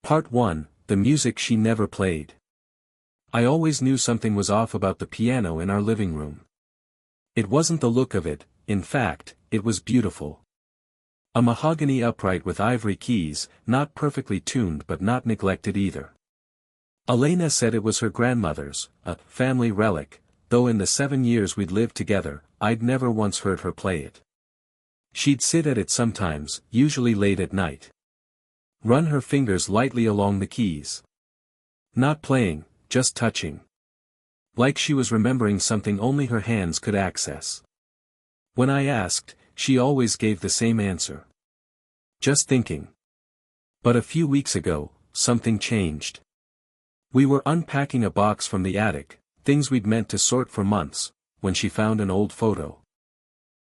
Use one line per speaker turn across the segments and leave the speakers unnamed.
Part 1, The Music She Never Played. I always knew something was off about the piano in our living room. It wasn't the look of it, in fact, it was beautiful. A mahogany upright with ivory keys, not perfectly tuned but not neglected either. Elena said it was her grandmother's, a family relic, though in the 7 years we'd lived together, I'd never once heard her play it. She'd sit at it sometimes, usually late at night. Run her fingers lightly along the keys. Not playing, just touching. Like she was remembering something only her hands could access. When I asked, she always gave the same answer. Just thinking. But a few weeks ago, something changed. We were unpacking a box from the attic, things we'd meant to sort for months, when she found an old photo.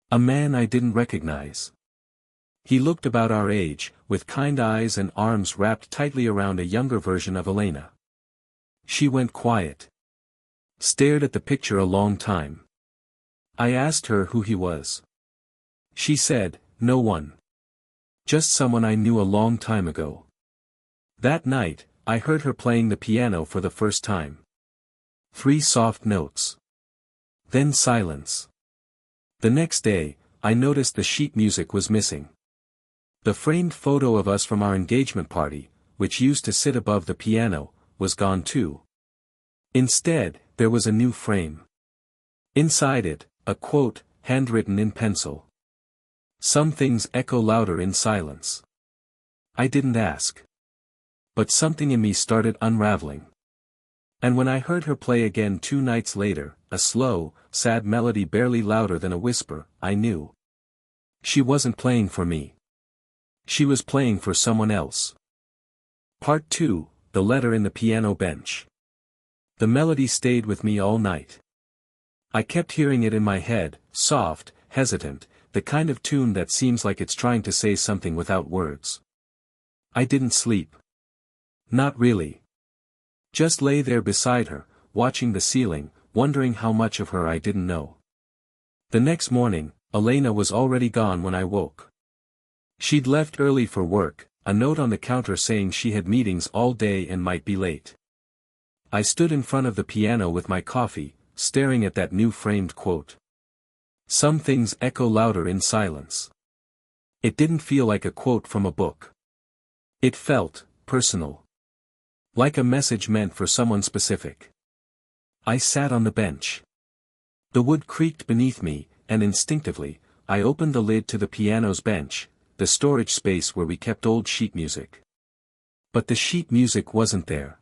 A man I didn't recognize. He looked about our age, with kind eyes and arms wrapped tightly around a younger version of Elena. She went quiet. Stared at the picture a long time. I asked her who he was. She said, no one. Just someone I knew a long time ago. That night, I heard her playing the piano for the first time. 3 soft notes. Then silence. The next day, I noticed the sheet music was missing. The framed photo of us from our engagement party, which used to sit above the piano, was gone too. Instead, there was a new frame. Inside it, a quote, handwritten in pencil. Some things echo louder in silence. I didn't ask. But something in me started unraveling. And when I heard her play again 2 nights later, a slow, sad melody barely louder than a whisper, I knew. She wasn't playing for me. She was playing for someone else. Part 2, The Letter in the Piano Bench. The melody stayed with me all night. I kept hearing it in my head, soft, hesitant, the kind of tune that seems like it's trying to say something without words. I didn't sleep. Not really. Just lay there beside her, watching the ceiling, wondering how much of her I didn't know. The next morning, Elena was already gone when I woke. She'd left early for work, a note on the counter saying she had meetings all day and might be late. I stood in front of the piano with my coffee, staring at that new framed quote. Some things echo louder in silence. It didn't feel like a quote from a book. It felt personal. Like a message meant for someone specific. I sat on the bench. The wood creaked beneath me, and instinctively, I opened the lid to the piano's bench, the storage space where we kept old sheet music. But the sheet music wasn't there.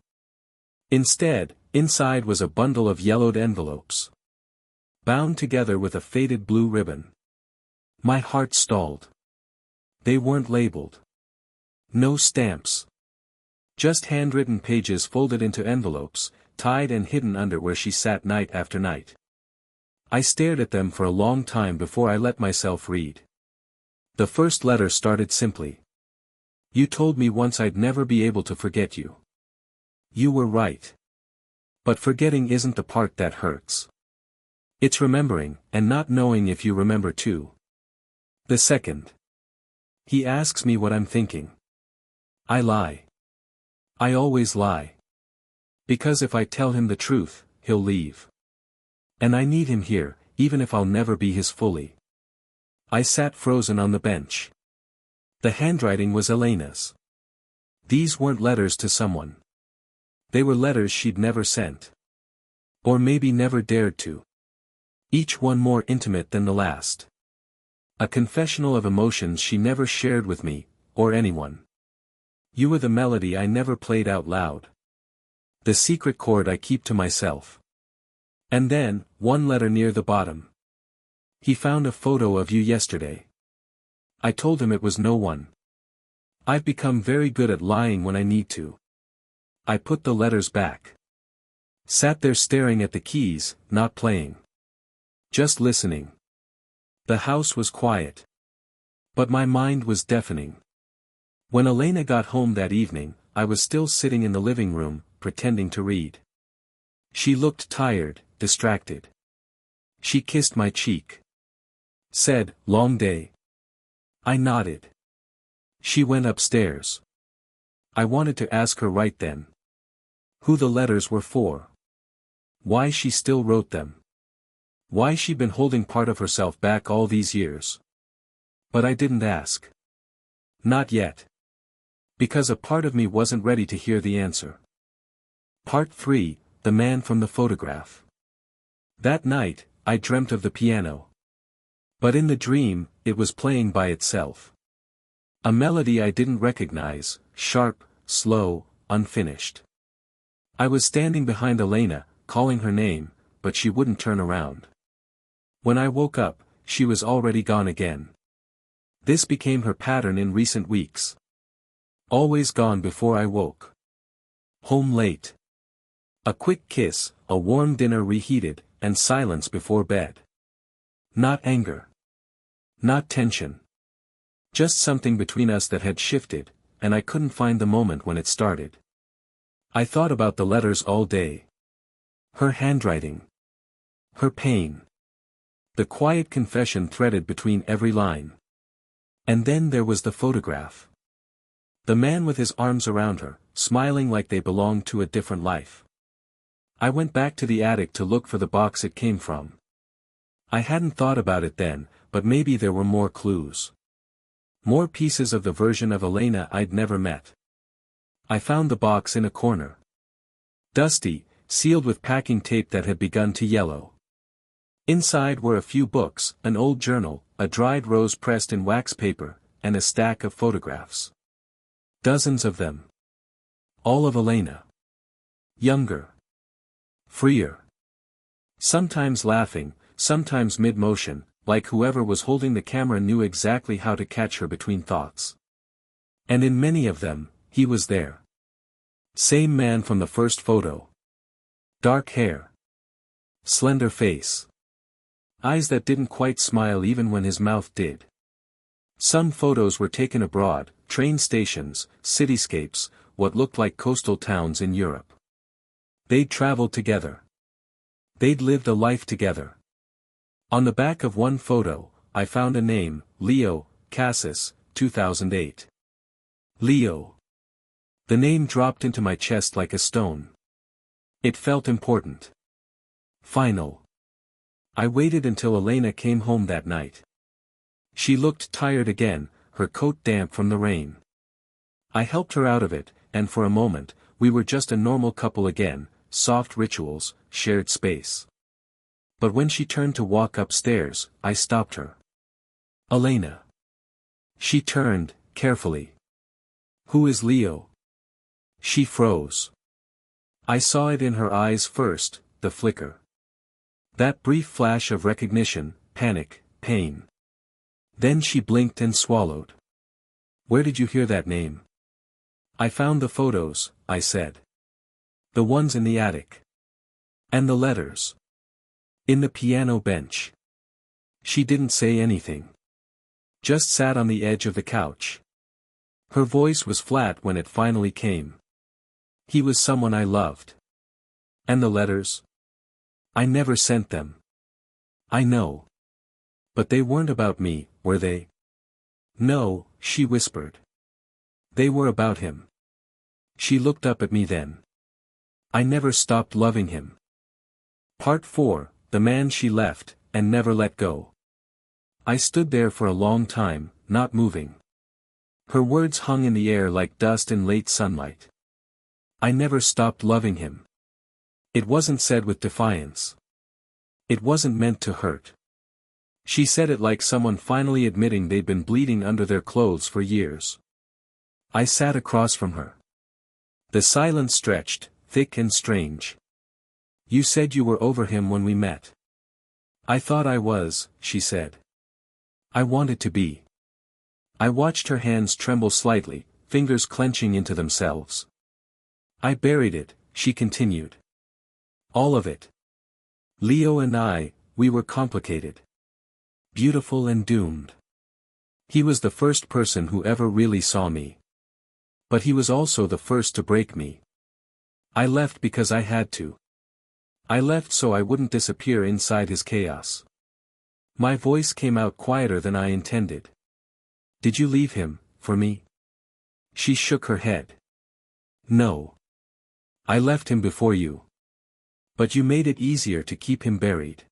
Instead, inside was a bundle of yellowed envelopes. Bound together with a faded blue ribbon. My heart stalled. They weren't labeled. No stamps. Just handwritten pages folded into envelopes, tied and hidden under where she sat night after night. I stared at them for a long time before I let myself read. The first letter started simply. You told me once I'd never be able to forget you. You were right. But forgetting isn't the part that hurts. It's remembering, and not knowing if you remember too. The second. He asks me what I'm thinking. I lie. I always lie. Because if I tell him the truth, he'll leave. And I need him here, even if I'll never be his fully. I sat frozen on the bench. The handwriting was Elena's. These weren't letters to someone. They were letters she'd never sent. Or maybe never dared to. Each one more intimate than the last. A confessional of emotions she never shared with me, or anyone. You were the melody I never played out loud. The secret chord I keep to myself. And then, one letter near the bottom. He found a photo of you yesterday. I told him it was no one. I've become very good at lying when I need to. I put the letters back. Sat there staring at the keys, not playing. Just listening. The house was quiet. But my mind was deafening. When Elena got home that evening, I was still sitting in the living room, pretending to read. She looked tired, distracted. She kissed my cheek. Said, long day. I nodded. She went upstairs. I wanted to ask her right then. Who the letters were for. Why she still wrote them. Why she'd been holding part of herself back all these years. But I didn't ask. Not yet. Because a part of me wasn't ready to hear the answer. Part 3, The Man from the Photograph. That night, I dreamt of the piano. But in the dream, it was playing by itself. A melody I didn't recognize, sharp, slow, unfinished. I was standing behind Elena, calling her name, but she wouldn't turn around. When I woke up, she was already gone again. This became her pattern in recent weeks. Always gone before I woke. Home late. A quick kiss, a warm dinner reheated, and silence before bed. Not anger. Not tension. Just something between us that had shifted, and I couldn't find the moment when it started. I thought about the letters all day. Her handwriting. Her pain. The quiet confession threaded between every line. And then there was the photograph. The man with his arms around her, smiling like they belonged to a different life. I went back to the attic to look for the box it came from. I hadn't thought about it then, but maybe there were more clues. More pieces of the version of Elena I'd never met. I found the box in a corner. Dusty, sealed with packing tape that had begun to yellow. Inside were a few books, an old journal, a dried rose pressed in wax paper, and a stack of photographs. Dozens of them. All of Elena. Younger. Freer. Sometimes laughing, sometimes mid-motion, like whoever was holding the camera knew exactly how to catch her between thoughts. And in many of them, he was there. Same man from the first photo. Dark hair. Slender face. Eyes that didn't quite smile even when his mouth did. Some photos were taken abroad, train stations, cityscapes, what looked like coastal towns in Europe. They'd traveled together. They'd lived a life together. On the back of one photo, I found a name, Leo, Cassis, 2008. Leo. The name dropped into my chest like a stone. It felt important. Final. I waited until Elena came home that night. She looked tired again, her coat damp from the rain. I helped her out of it, and for a moment, we were just a normal couple again, soft rituals, shared space. But when she turned to walk upstairs, I stopped her. Elena. She turned, carefully. Who is Leo? She froze. I saw it in her eyes first, the flicker. That brief flash of recognition, panic, pain. Then she blinked and swallowed. Where did you hear that name? I found the photos, I said. The ones in the attic. And the letters. In the piano bench. She didn't say anything. Just sat on the edge of the couch. Her voice was flat when it finally came. He was someone I loved. And the letters? I never sent them. I know. But they weren't about me, were they? No, she whispered. They were about him. She looked up at me then. I never stopped loving him. Part 4, The Man She Left, and Never Let Go. I stood there for a long time, not moving. Her words hung in the air like dust in late sunlight. I never stopped loving him. It wasn't said with defiance. It wasn't meant to hurt. She said it like someone finally admitting they'd been bleeding under their clothes for years. I sat across from her. The silence stretched, thick and strange. You said you were over him when we met. I thought I was, she said. I wanted to be. I watched her hands tremble slightly, fingers clenching into themselves. I buried it, she continued. All of it. Leo and I, we were complicated. Beautiful and doomed. He was the first person who ever really saw me. But he was also the first to break me. I left because I had to. I left so I wouldn't disappear inside his chaos. My voice came out quieter than I intended. Did you leave him, for me? She shook her head. No. I left him before you. But you made it easier to keep him buried.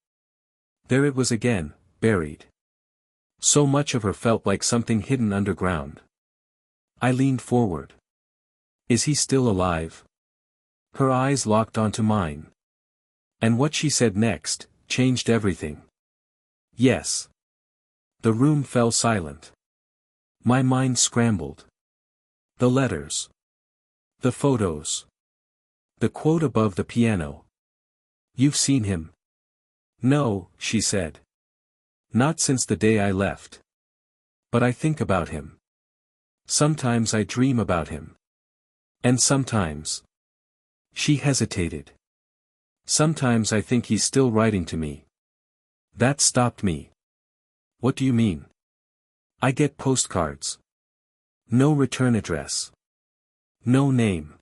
There it was again, buried. So much of her felt like something hidden underground. I leaned forward. Is he still alive? Her eyes locked onto mine. And what she said next changed everything. Yes. The room fell silent. My mind scrambled. The letters. The photos. The quote above the piano. You've seen him? No, she said. Not since the day I left. But I think about him. Sometimes I dream about him. And sometimes. She hesitated. Sometimes I think he's still writing to me. That stopped me. What do you mean? I get postcards. No return address. No name.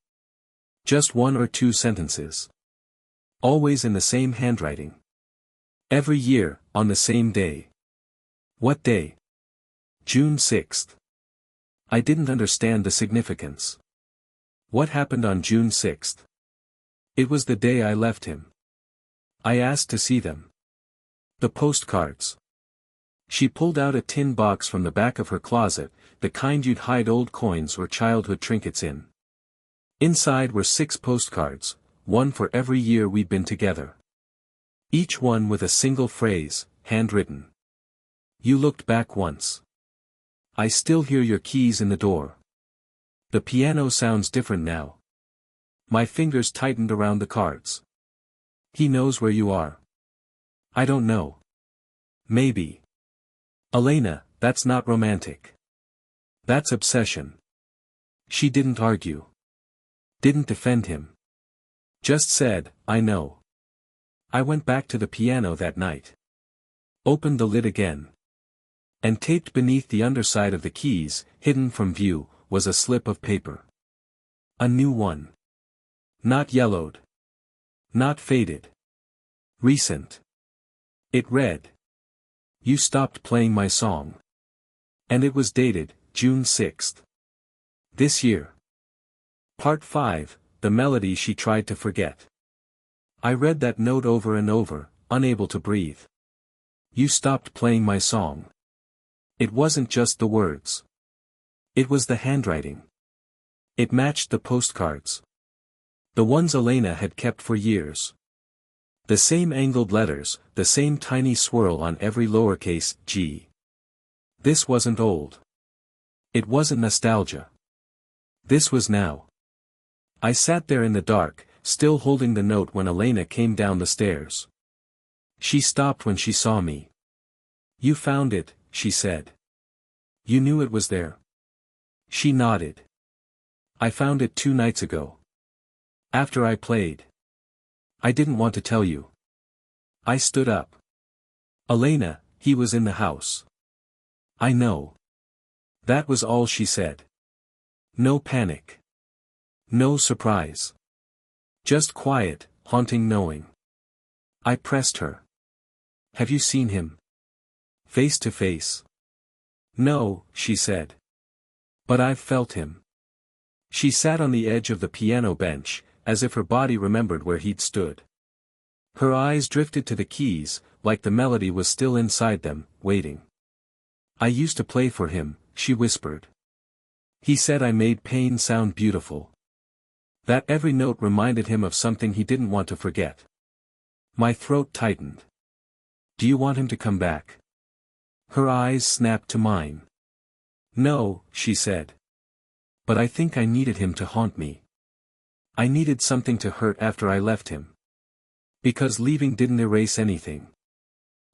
Just 1 or 2 sentences. Always in the same handwriting. Every year, on the same day. What day? June 6th. I didn't understand the significance. What happened on June 6th? It was the day I left him. I asked to see them. The postcards. She pulled out a tin box from the back of her closet, the kind you'd hide old coins or childhood trinkets in. Inside were 6 postcards, one for every year we'd been together. Each one with a single phrase, handwritten. You looked back once. I still hear your keys in the door. The piano sounds different now. My fingers tightened around the cards. He knows where you are. I don't know. Maybe. Elena, that's not romantic. That's obsession. She didn't argue. Didn't defend him. Just said, I know. I went back to the piano that night. Opened the lid again. And taped beneath the underside of the keys, hidden from view, was a slip of paper. A new one. Not yellowed. Not faded. Recent. It read. You stopped playing my song. And it was dated, June 6th. This year. Part 5, the melody she tried to forget. I read that note over and over, unable to breathe. You stopped playing my song. It wasn't just the words. It was the handwriting. It matched the postcards. The ones Elena had kept for years. The same angled letters, the same tiny swirl on every lowercase g. This wasn't old. It wasn't nostalgia. This was now. I sat there in the dark, still holding the note when Elena came down the stairs. She stopped when she saw me. You found it, she said. You knew it was there. She nodded. I found it 2 nights ago. After I played. I didn't want to tell you. I stood up. Elena, he was in the house. I know. That was all she said. No panic. No surprise. Just quiet, haunting knowing. I pressed her. Have you seen him? Face to face. No, she said. But I've felt him. She sat on the edge of the piano bench, as if her body remembered where he'd stood. Her eyes drifted to the keys, like the melody was still inside them, waiting. I used to play for him, she whispered. He said I made pain sound beautiful. That every note reminded him of something he didn't want to forget. My throat tightened. Do you want him to come back? Her eyes snapped to mine. No, she said. But I think I needed him to haunt me. I needed something to hurt after I left him. Because leaving didn't erase anything.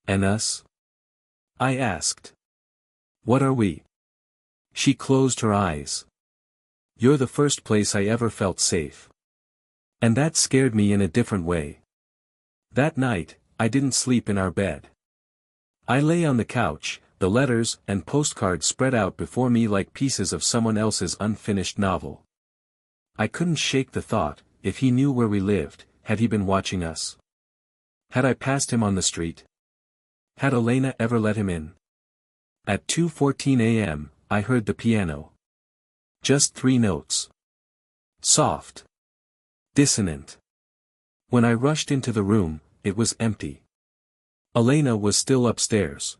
And us? I asked. What are we? She closed her eyes. You're the first place I ever felt safe. And that scared me in a different way. That night, I didn't sleep in our bed. I lay on the couch, the letters and postcards spread out before me like pieces of someone else's unfinished novel. I couldn't shake the thought, if he knew where we lived, had he been watching us? Had I passed him on the street? Had Elena ever let him in? At 2:14 a.m., I heard the piano. Just 3 notes. Soft. Dissonant. When I rushed into the room, it was empty. Elena was still upstairs.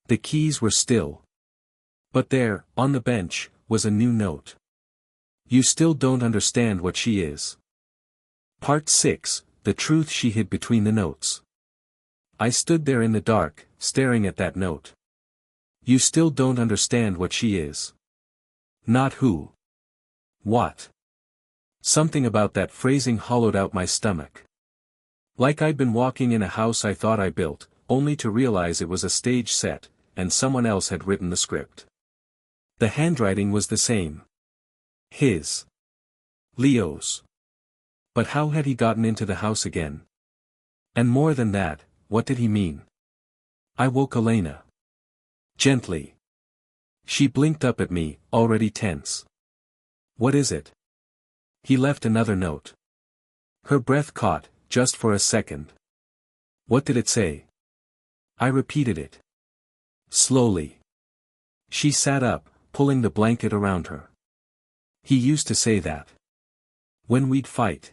The keys were still. But there, on the bench, was a new note. You still don't understand what she is. Part 6, the truth she hid between the notes. I stood there in the dark, staring at that note. You still don't understand what she is. Not who. What. Something about that phrasing hollowed out my stomach. Like I'd been walking in a house I thought I built, only to realize it was a stage set, and someone else had written the script. The handwriting was the same. His. Leo's. But how had he gotten into the house again? And more than that, what did he mean? I woke Elena. Gently. She blinked up at me, already tense. What is it? He left another note. Her breath caught, just for a second. What did it say? I repeated it. Slowly. She sat up, pulling the blanket around her. He used to say that. When we'd fight.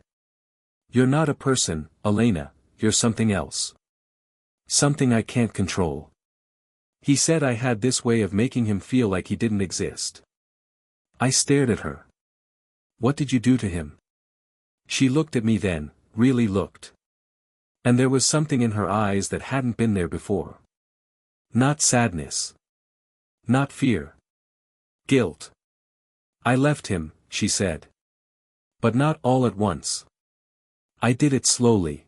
You're not a person, Elena, you're something else. Something I can't control. He said I had this way of making him feel like he didn't exist. I stared at her. What did you do to him? She looked at me then, really looked. And there was something in her eyes that hadn't been there before. Not sadness. Not fear. Guilt. I left him, she said. But not all at once. I did it slowly.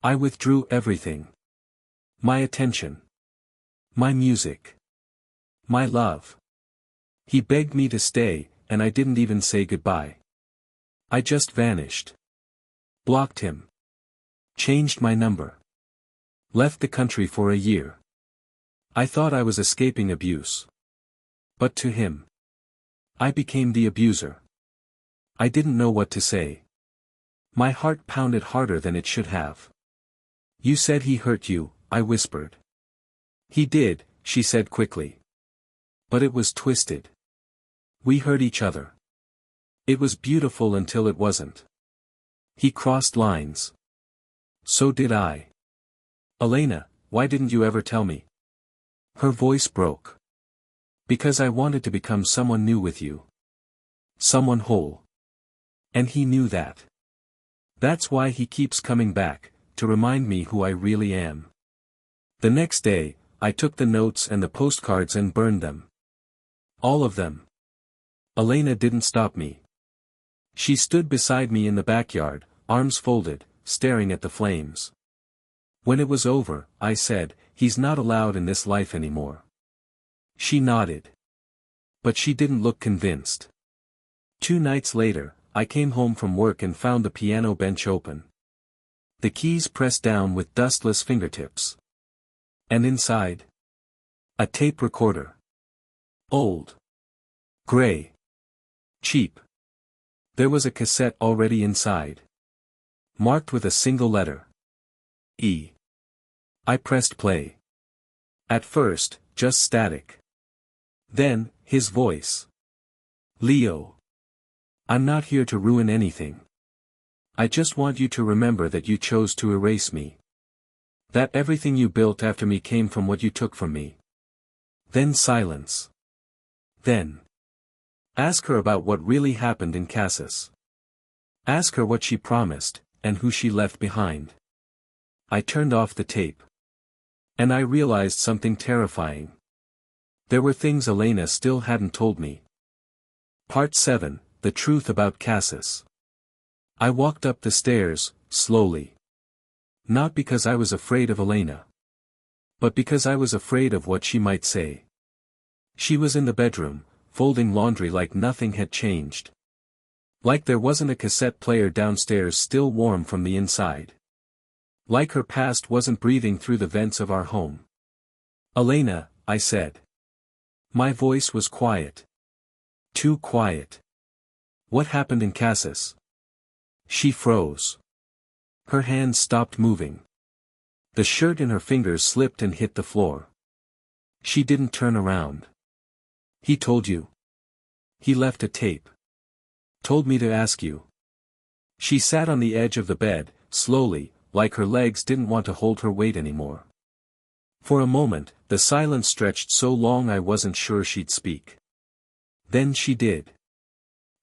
I withdrew everything. My attention. My music. My love. He begged me to stay, and I didn't even say goodbye. I just vanished. Blocked him. Changed my number. Left the country for a year. I thought I was escaping abuse. But to him, I became the abuser. I didn't know what to say. My heart pounded harder than it should have. You said he hurt you, I whispered. He did, she said quickly. But it was twisted. We hurt each other. It was beautiful until it wasn't. He crossed lines. So did I. Elena, why didn't you ever tell me? Her voice broke. Because I wanted to become someone new with you. Someone whole. And he knew that. That's why he keeps coming back, to remind me who I really am. The next day, I took the notes and the postcards and burned them. All of them. Elena didn't stop me. She stood beside me in the backyard, arms folded, staring at the flames. When it was over, I said, he's not allowed in this life anymore. She nodded. But she didn't look convinced. 2 nights later, I came home from work and found the piano bench open. The keys pressed down with dustless fingertips. And inside? A tape recorder. Old. Gray. Cheap. There was a cassette already inside. Marked with a single letter. E. I pressed play. At first, just static. Then, his voice. Leo. I'm not here to ruin anything. I just want you to remember that you chose to erase me. That everything you built after me came from what you took from me. Then silence. Then. Ask her about what really happened in Cassis. Ask her what she promised, and who she left behind. I turned off the tape. And I realized something terrifying. There were things Elena still hadn't told me. Part 7, the truth about Cassis. I walked up the stairs, slowly. Not because I was afraid of Elena. But because I was afraid of what she might say. She was in the bedroom, folding laundry like nothing had changed. Like there wasn't a cassette player downstairs still warm from the inside. Like her past wasn't breathing through the vents of our home. Elena, I said. My voice was quiet. Too quiet. What happened in Cassis? She froze. Her hands stopped moving. The shirt in her fingers slipped and hit the floor. She didn't turn around. He told you. He left a tape. Told me to ask you. She sat on the edge of the bed, slowly, like her legs didn't want to hold her weight anymore. For a moment, the silence stretched so long I wasn't sure she'd speak. Then she did.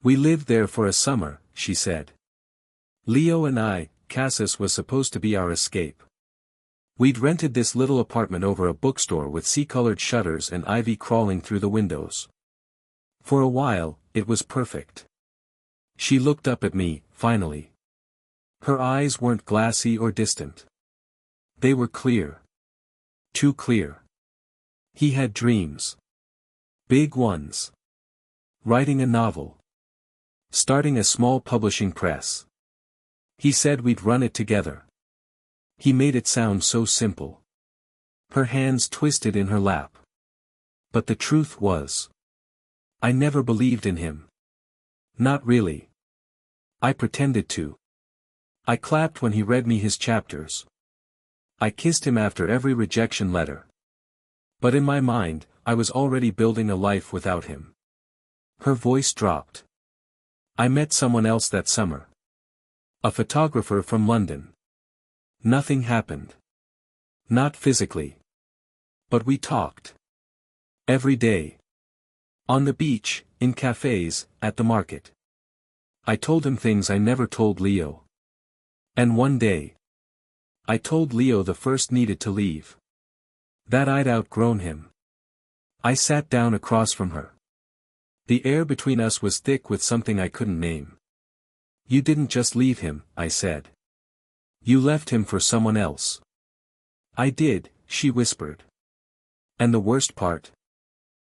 We lived there for a summer, she said. Leo and I, Cassis was supposed to be our escape. We'd rented this little apartment over a bookstore with sea-colored shutters and ivy crawling through the windows. For a while, it was perfect. She looked up at me, finally. Her eyes weren't glassy or distant. They were clear. Too clear. He had dreams. Big ones. Writing a novel. Starting a small publishing press. He said we'd run it together. He made it sound so simple. Her hands twisted in her lap. But the truth was, I never believed in him. Not really. I pretended to. I clapped when he read me his chapters. I kissed him after every rejection letter. But in my mind, I was already building a life without him. Her voice dropped. I met someone else that summer. A photographer from London. Nothing happened. Not physically. But we talked. Every day. On the beach, in cafes, at the market. I told him things I never told Leo. And one day, I told Leo the first needed to leave. That I'd outgrown him. I sat down across from her. The air between us was thick with something I couldn't name. You didn't just leave him, I said. You left him for someone else. I did, she whispered. And the worst part?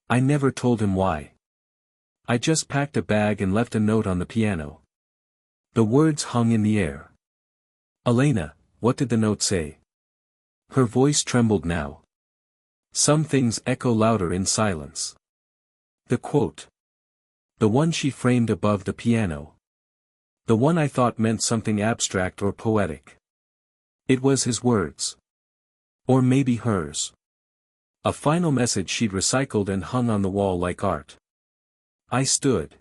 I never told him why. I just packed a bag and left a note on the piano. The words hung in the air. Elena, what did the note say? Her voice trembled now. Some things echo louder in silence. The quote. The one she framed above the piano. The one I thought meant something abstract or poetic. It was his words. Or maybe hers. A final message she'd recycled and hung on the wall like art. I stood.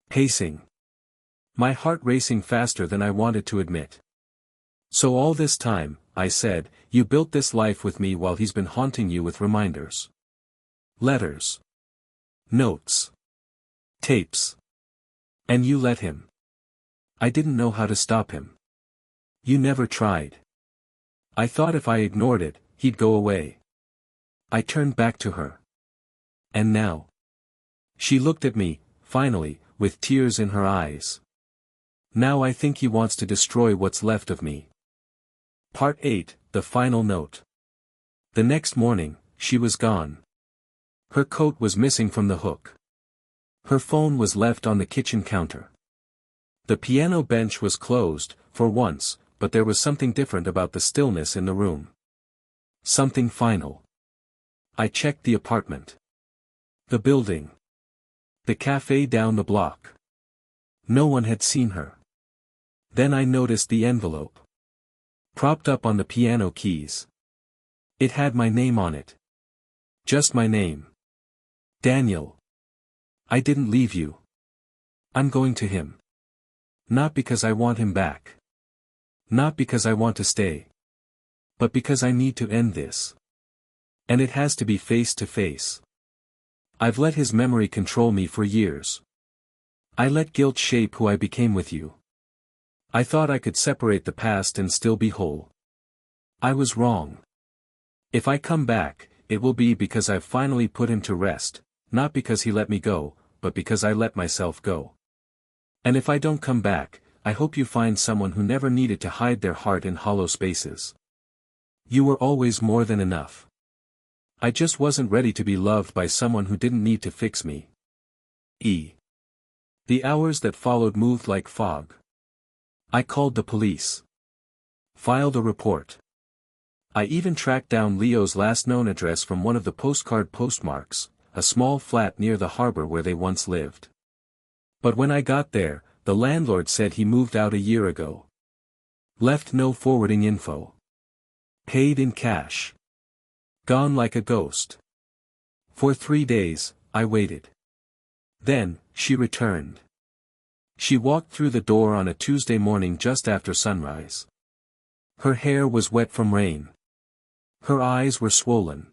Pacing. My heart racing faster than I wanted to admit. So all this time, I said, you built this life with me while he's been haunting you with reminders. Letters. Notes. Tapes. And you let him. I didn't know how to stop him. You never tried. I thought if I ignored it, he'd go away. I turned back to her. And now? She looked at me, finally, with tears in her eyes. Now I think he wants to destroy what's left of me. Part 8, the final note. The next morning, she was gone. Her coat was missing from the hook. Her phone was left on the kitchen counter. The piano bench was closed, for once, but there was something different about the stillness in the room. Something final. I checked the apartment. The building. The cafe down the block. No one had seen her. Then I noticed the envelope. Propped up on the piano keys. It had my name on it. Just my name. Daniel. I didn't leave you. I'm going to him. Not because I want him back. Not because I want to stay. But because I need to end this. And it has to be face to face. I've let his memory control me for years. I let guilt shape who I became with you. I thought I could separate the past and still be whole. I was wrong. If I come back, it will be because I've finally put him to rest, not because he let me go, but because I let myself go. And if I don't come back, I hope you find someone who never needed to hide their heart in hollow spaces. You were always more than enough. I just wasn't ready to be loved by someone who didn't need to fix me. The hours that followed moved like fog. I called the police. Filed a report. I even tracked down Leo's last known address from one of the postcard postmarks, a small flat near the harbor where they once lived. But when I got there, the landlord said he moved out a year ago. Left no forwarding info. Paid in cash. Gone like a ghost. For 3 days, I waited. Then, she returned. She walked through the door on a Tuesday morning just after sunrise. Her hair was wet from rain. Her eyes were swollen.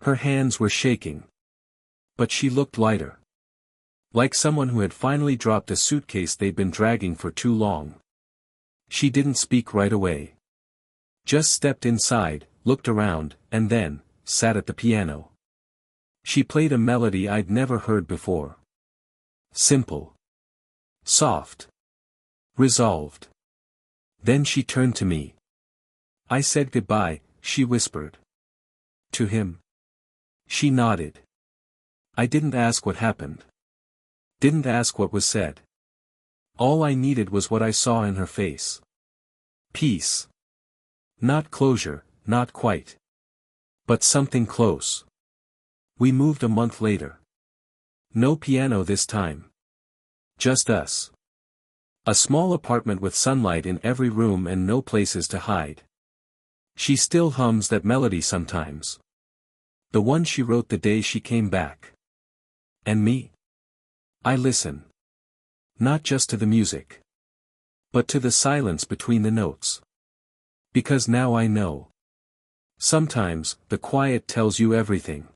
Her hands were shaking. But she looked lighter. Like someone who had finally dropped a suitcase they'd been dragging for too long. She didn't speak right away. Just stepped inside, looked around, and then, sat at the piano. She played a melody I'd never heard before. Simple. Soft. Resolved. Then she turned to me. I said goodbye, she whispered. To him. She nodded. I didn't ask what happened. Didn't ask what was said. All I needed was what I saw in her face. Peace. Not closure, not quite. But something close. We moved a month later. No piano this time. Just us. A small apartment with sunlight in every room and no places to hide. She still hums that melody sometimes. The one she wrote the day she came back. And me? I listen. Not just to the music. But to the silence between the notes. Because now I know. Sometimes, the quiet tells you everything.